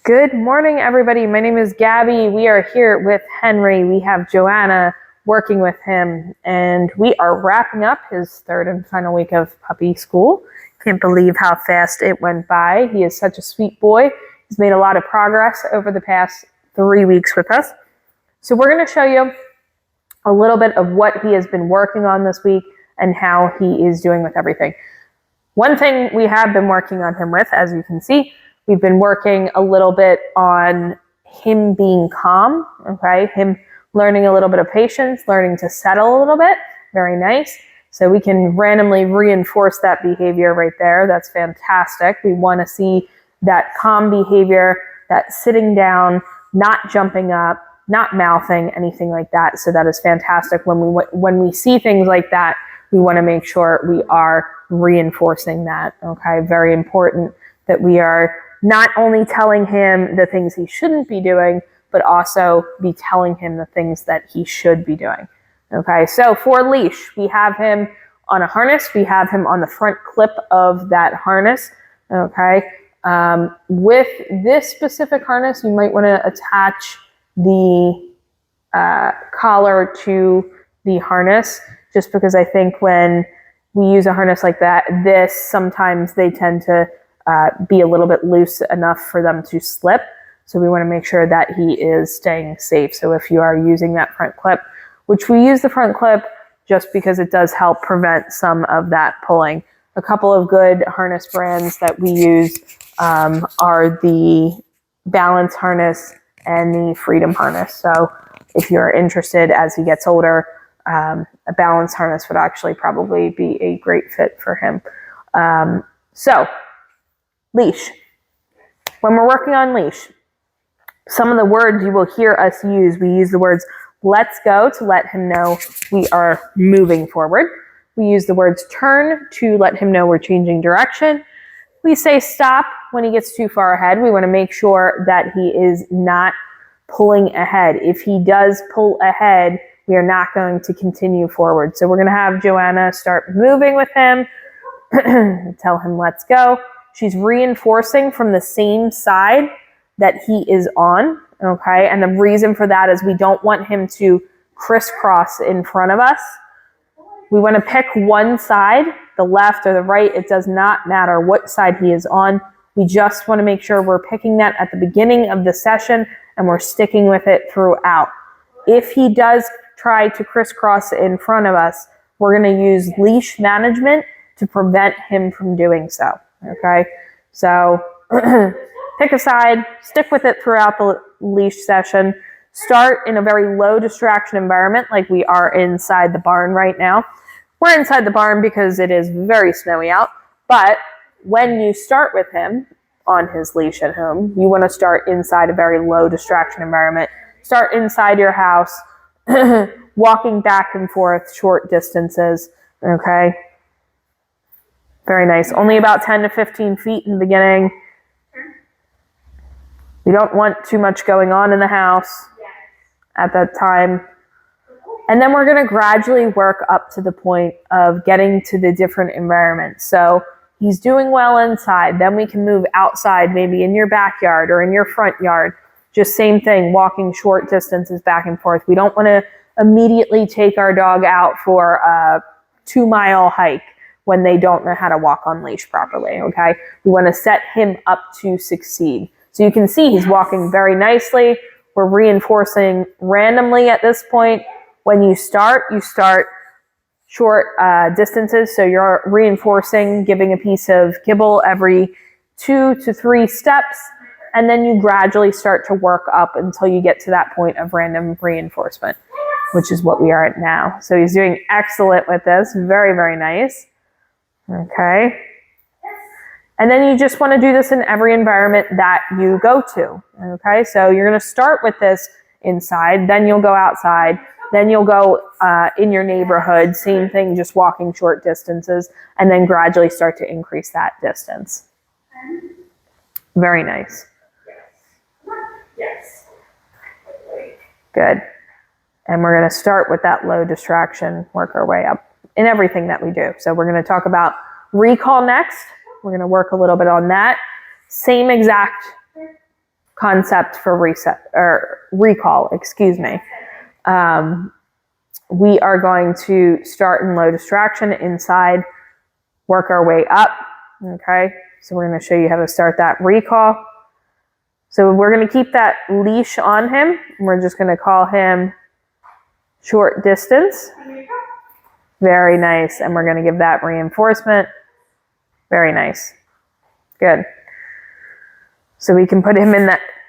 Good morning, everybody. My name is Gabby. We are here with Henry. We have Joanna working with him, and we are wrapping up his third and final week of puppy school. Can't believe how fast it went by. He is such a sweet boy. He's made a lot of progress over the past 3 weeks with us. So we're going to show you a little bit of what he has been working on this week and how he is doing with everything. One thing we have been working on him with, as you can see, we've been working a little bit on him being calm, okay? Him learning a little bit of patience, learning to settle a little bit. Very nice. So we can randomly reinforce that behavior right there. That's fantastic. We want to see that calm behavior, that sitting down, not jumping up, not mouthing, anything like that. So that is fantastic. When we see things like that, we want to make sure we are reinforcing that, okay? Very important that we are not only telling him the things he shouldn't be doing, but also be telling him the things that he should be doing. Okay, so for leash, we have him on a harness. We have him on the front clip of that harness. Okay, with this specific harness, you might want to attach the collar to the harness, just because I think when we use a harness like that, sometimes they tend to be a little bit loose enough for them to slip. So we want to make sure that he is staying safe. So if you are using that front clip, which we use the front clip just because it does help prevent some of that pulling. A couple of good harness brands that we use are the Balance harness and the Freedom harness. So if you're interested as he gets older, a Balance harness would actually probably be a great fit for him. So leash. When we're working on leash, some of the words you will hear us use, we use the words let's go to let him know we are moving forward. We use the words turn to let him know we're changing direction. We say stop when he gets too far ahead. We want to make sure that he is not pulling ahead. If he does pull ahead, we are not going to continue forward. So we're going to have Joanna start moving with him, tell him let's go. She's reinforcing from the same side that he is on, okay? And the reason for that is we don't want him to crisscross in front of us. We want to pick one side, the left or the right. It does not matter what side he is on. We just want to make sure we're picking that at the beginning of the session and we're sticking with it throughout. If he does try to crisscross in front of us, we're going to use leash management to prevent him from doing so. Okay, so pick a side, stick with it throughout the leash session. Start in a very low distraction environment like we are inside the barn right now. We're inside the barn because it is very snowy out, but when you start with him on his leash at home, you want to start inside a very low distraction environment. Start inside your house, walking back and forth short distances, okay? Very nice. Only about 10 to 15 feet in the beginning. We don't want too much going on in the house at that time. And then we're going to gradually work up to the point of getting to the different environments. So he's doing well inside. Then we can move outside, maybe in your backyard or in your front yard. Just same thing, walking short distances back and forth. We don't want to immediately take our dog out for a 2-mile hike when they don't know how to walk on leash properly, okay? We want to set him up to succeed. So you can see he's walking very nicely. We're reinforcing randomly at this point. When you start short distances. So you're reinforcing, giving a piece of kibble every 2 to 3 steps. And then you gradually start to work up until you get to that point of random reinforcement, which is what we are at now. So he's doing excellent with this. Very, very nice. Okay. And then you just want to do this in every environment that you go to. Okay. So you're going to start with this inside, then you'll go outside, then you'll go in your neighborhood, same thing, just walking short distances, and then gradually start to increase that distance. Very nice. Yes. Good. And we're going to start with that low distraction, work our way up in everything that we do. So we're going to talk about recall next. We're going to work a little bit on that. Same exact concept for recall, excuse me. We are going to start in low distraction inside, work our way up. Okay, so we're going to show you how to start that recall. So we're going to keep that leash on him. We're just going to call him short distance. Very nice. And we're going to give that reinforcement. Very nice. Good. So we can put him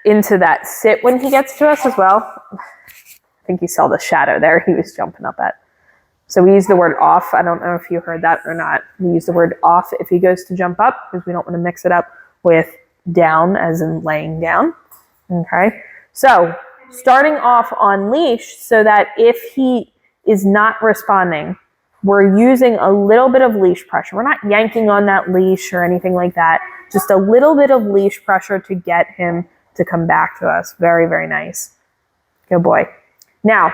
into that sit when he gets to us as well. I think you saw the shadow there he was jumping up at. So we use the word off. I don't know if you heard that or not. We use the word off if he goes to jump up because we don't want to mix it up with down as in laying down. Okay. So starting off on leash so that if he is not responding, we're using a little bit of leash pressure. We're not yanking on that leash or anything like that. Just a little bit of leash pressure to get him to come back to us. Very, very nice. Good boy. Now,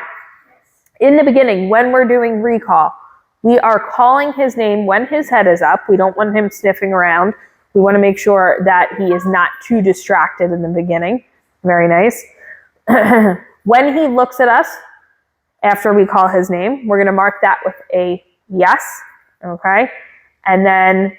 in the beginning, when we're doing recall, we are calling his name when his head is up. We don't want him sniffing around. We want to make sure that he is not too distracted in the beginning. Very nice. When he looks at us, after we call his name, we're going to mark that with a yes. Okay. And then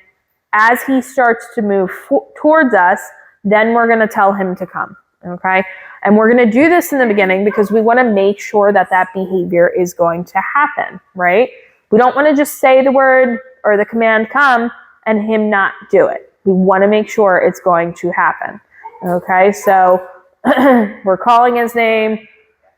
as he starts to move towards us, then we're going to tell him to come. Okay. And we're going to do this in the beginning because we want to make sure that that behavior is going to happen, right? We don't want to just say the word or the command come and him not do it. We want to make sure it's going to happen. Okay. So we're calling his name.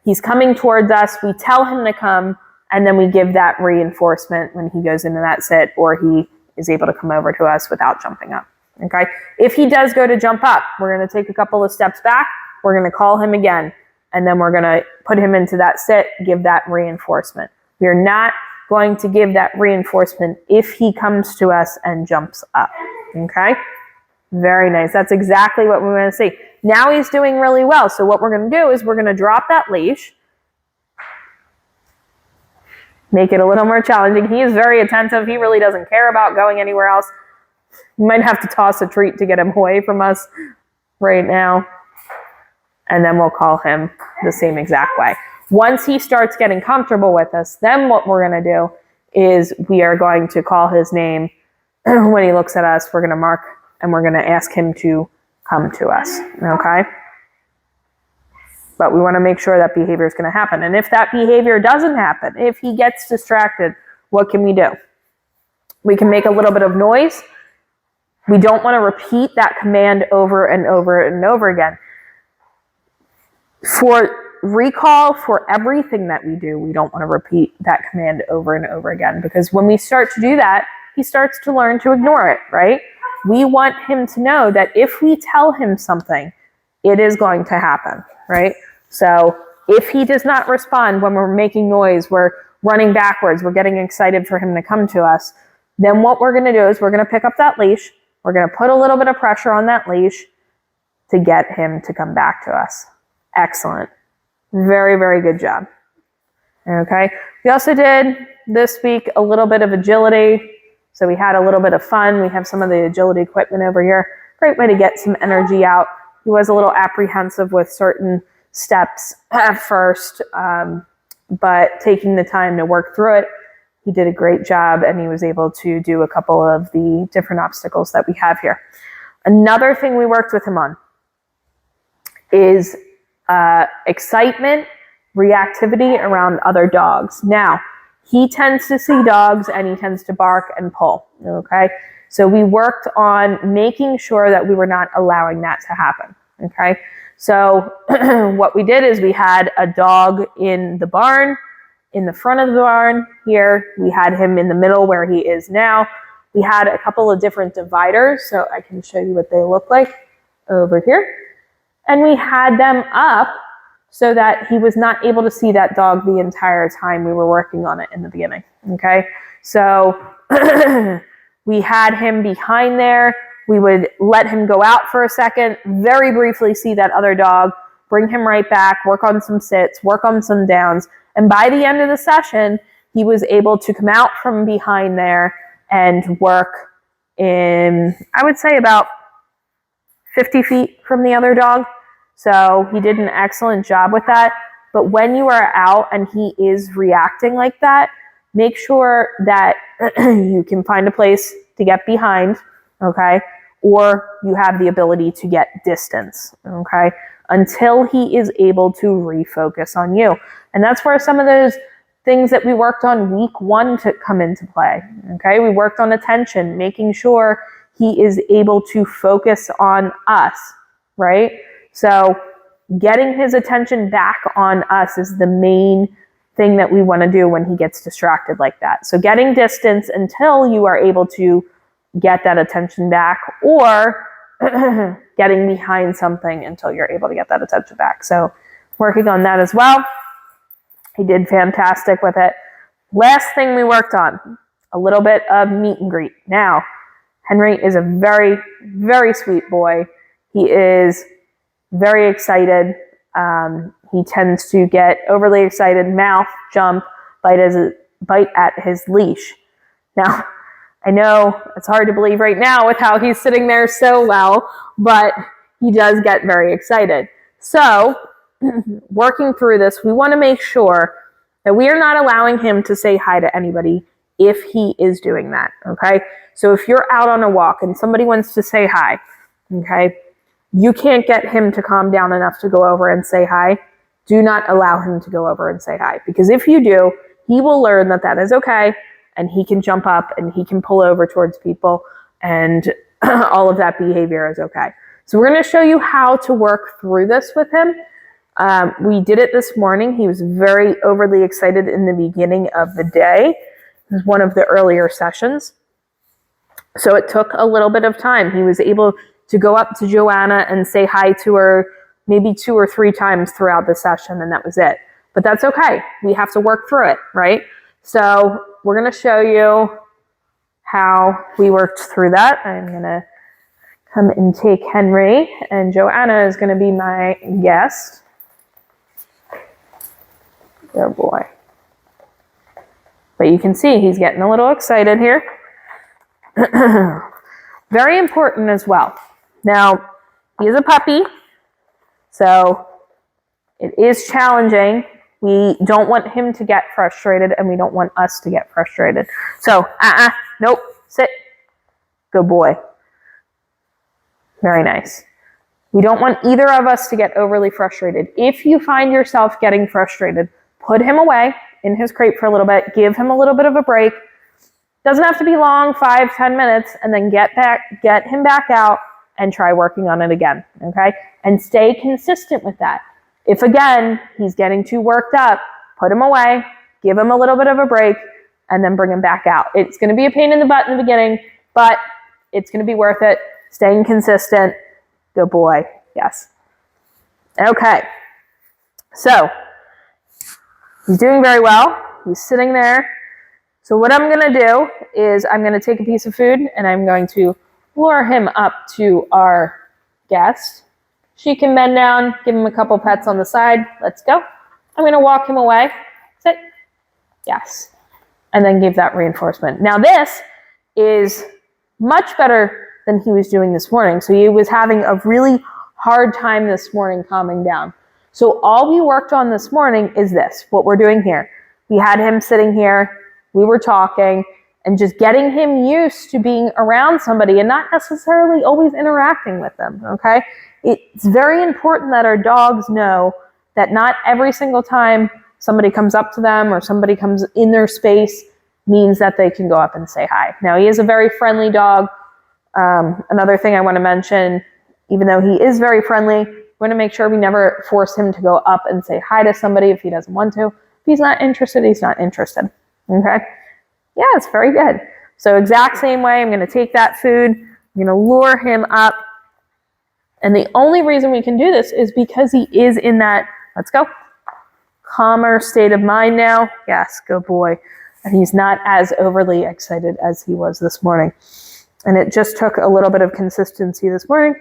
He's coming towards us. We tell him to come, and then we give that reinforcement when he goes into that sit or he is able to come over to us without jumping up. Okay. If he does go to jump up, we're going to take a couple of steps back. We're going to call him again, and then we're going to put him into that sit, give that reinforcement. We are not going to give that reinforcement if he comes to us and jumps up. Okay. Very nice. That's exactly what we want to see. Now he's doing really well. So what we're going to do is we're going to drop that leash. Make it a little more challenging. He is very attentive. He really doesn't care about going anywhere else. You might have to toss a treat to get him away from us right now. And then we'll call him the same exact way. Once he starts getting comfortable with us, then what we're going to do is we are going to call his name. When he looks at us, we're going to mark and we're going to ask him to come to us. Okay? But we want to make sure that behavior is going to happen. And if that behavior doesn't happen, if he gets distracted, what can we do? We can make a little bit of noise. We don't want to repeat that command over and over and over again. For recall, for everything that we do, we don't want to repeat that command over and over again, because when we start to do that, he starts to learn to ignore it, right? We want him to know that if we tell him something, it is going to happen, right? So if he does not respond when we're making noise, we're running backwards, we're getting excited for him to come to us, then what we're going to do is we're going to pick up that leash. We're going to put a little bit of pressure on that leash to get him to come back to us. Excellent. Very, very good job. Okay. We also did this week a little bit of agility. So we had a little bit of fun. We have some of the agility equipment over here. Great way to get some energy out. He was a little apprehensive with certain steps at first, but taking the time to work through it, he did a great job, and he was able to do a couple of the different obstacles that we have here. Another thing we worked with him on is excitement, reactivity around other dogs. Now, he tends to see dogs and he tends to bark and pull, okay? So we worked on making sure that we were not allowing that to happen, okay? So what we did is we had a dog in the barn, in the front of the barn here. We had him in the middle where he is now. We had a couple of different dividers, so I can show you what they look like over here. And we had them up so that he was not able to see that dog the entire time we were working on it in the beginning, okay? So we had him behind there. We would let him go out for a second, very briefly see that other dog, bring him right back, work on some sits, work on some downs. And by the end of the session, he was able to come out from behind there and work in, I would say, about 50 feet from the other dog. So he did an excellent job with that. But when you are out and he is reacting like that, make sure that you can find a place to get behind, okay? Or you have the ability to get distance, okay? Until he is able to refocus on you. And that's where some of those things that we worked on week 1 to come into play, okay? We worked on attention, making sure he is able to focus on us, right? So getting his attention back on us is the main thing that we want to do when he gets distracted like that. So getting distance until you are able to get that attention back, or getting behind something until you're able to get that attention back. So working on that as well. He did fantastic with it. Last thing we worked on, a little bit of meet and greet. Now, Henry is a very, very sweet boy. He is very excited. He tends to get overly excited, mouth, jump, bite at his leash. Now, I know it's hard to believe right now with how he's sitting there so well, but he does get very excited. So, working through this, we want to make sure that we are not allowing him to say hi to anybody if he is doing that, okay? So if you're out on a walk and somebody wants to say hi, okay, you can't get him to calm down enough to go over and say hi. Do not allow him to go over and say hi, because if you do, he will learn that that is okay, and he can jump up and he can pull over towards people, and all of that behavior is okay. So we're going to show you how to work through this with him. We did it this morning. He was very overly excited in the beginning of the day. It was one of the earlier sessions. So it took a little bit of time. He was able to go up to Joanna and say hi to her maybe 2 or 3 times throughout the session, and that was it. But that's okay. We have to work through it, right? So we're going to show you how we worked through that. I'm going to come and take Henry, and Joanna is going to be my guest. Oh boy. But you can see he's getting a little excited here. Very important as well. Now, he is a puppy, so it is challenging. We don't want him to get frustrated, and we don't want us to get frustrated. So, nope, sit. Good boy. Very nice. We don't want either of us to get overly frustrated. If you find yourself getting frustrated, put him away in his crate for a little bit. Give him a little bit of a break. Doesn't have to be long, 5-10 minutes, and then get him back out and try working on it again, okay? And stay consistent with that. If, again, he's getting too worked up, put him away, give him a little bit of a break, and then bring him back out. It's going to be a pain in the butt in the beginning, but it's going to be worth it. Staying consistent. Good boy. Yes. Okay. So, he's doing very well. He's sitting there. So what I'm going to do is I'm going to take a piece of food and I'm going to lure him up to our guest. She can bend down, give him a couple pets on the side. Let's go. I'm going to walk him away. Sit. Yes. And then give that reinforcement. Now this is much better than he was doing this morning. So he was having a really hard time this morning calming down. So all we worked on this morning is this, what we're doing here. We had him sitting here. We were talking and just getting him used to being around somebody and not necessarily always interacting with them, okay? It's very important that our dogs know that not every single time somebody comes up to them or somebody comes in their space means that they can go up and say hi. Now, he is a very friendly dog. Another thing I want to mention, even though he is very friendly, we want to make sure we never force him to go up and say hi to somebody if he doesn't want to. If he's not interested, he's not interested. Okay? Yeah, it's very good. So exact same way, I'm going to take that food, I'm going to lure him up. And the only reason we can do this is because he is in that, let's go, calmer state of mind now. Yes, good boy. And he's not as overly excited as he was this morning. And it just took a little bit of consistency this morning,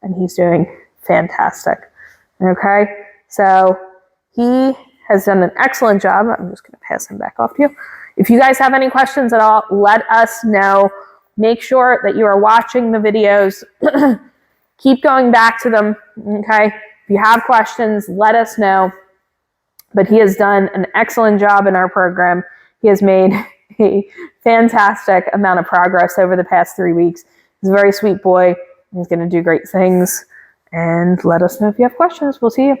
and he's doing fantastic. Okay? So he has done an excellent job. I'm just going to pass him back off to you. If you guys have any questions at all, let us know. Make sure that you are watching the videos. Keep going back to them, okay? If you have questions, let us know. But he has done an excellent job in our program. He has made a fantastic amount of progress over the past 3 weeks. He's a very sweet boy. He's going to do great things. And let us know if you have questions. We'll see you.